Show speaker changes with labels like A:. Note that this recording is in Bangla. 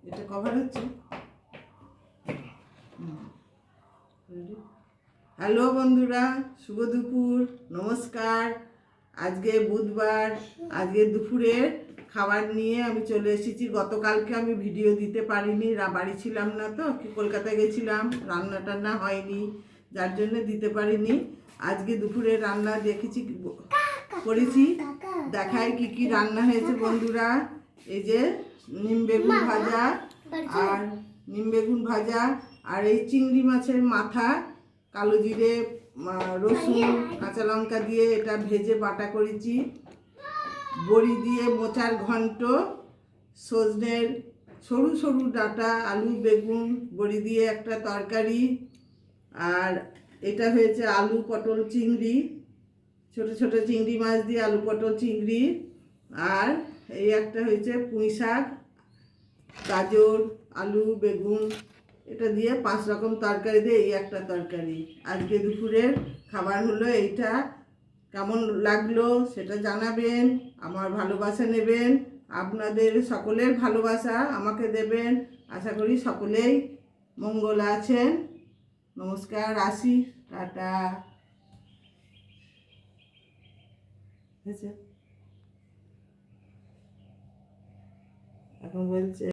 A: এটা কভার হচ্ছে। হ্যালো বন্ধুরা, শুভ দুপুর, নমস্কার। আজকে বুধবার, আজকে দুপুরের খাবার নিয়ে আমি চলে এসেছি। গতকালকে আমি ভিডিও দিতে পারিনি, বাড়ি ছিলাম না তো, কলকাতায় গেছিলাম, রান্না টান্না হয়নি, যার জন্য দিতে পারিনি। আজকে দুপুরে রান্না করেছি, দেখায় কি কি রান্না হয়েছে বন্ধুরা। এই যে নিম বেগুন ভাজা আর এই চিংড়ি মাছের মাথা, কালো জিরে, রসুন, কাঁচা লঙ্কা দিয়ে এটা ভেজে বাটা করেছি। বড়ি দিয়ে মোচার ঘন্ট, সজনের সরু সরু ডাঁটা, আলু বেগুন বড়ি দিয়ে একটা তরকারি। আর এটা হয়েছে আলু পটল চিংড়ি, ছোট ছোট চিংড়ি মাছ দিয়ে আলু পটল চিংড়ি। আর এই একটা হয়েছে পুঁই শাক, গাজর, আলু বেগুন, এটা দিয়ে 5 রকম তরকারি দিয়ে এই একটা তরকারি। আজকে দুপুরের খাবার হলো এইটা। কেমন লাগলো সেটা জানাবেন, আমার ভালোবাসা নেবেন, আপনাদের সকলের ভালোবাসা আমাকে দেবেন। আশা করি সকলেই মঙ্গল আছেন। নমস্কার, আসি, টাটা। এখন বলছে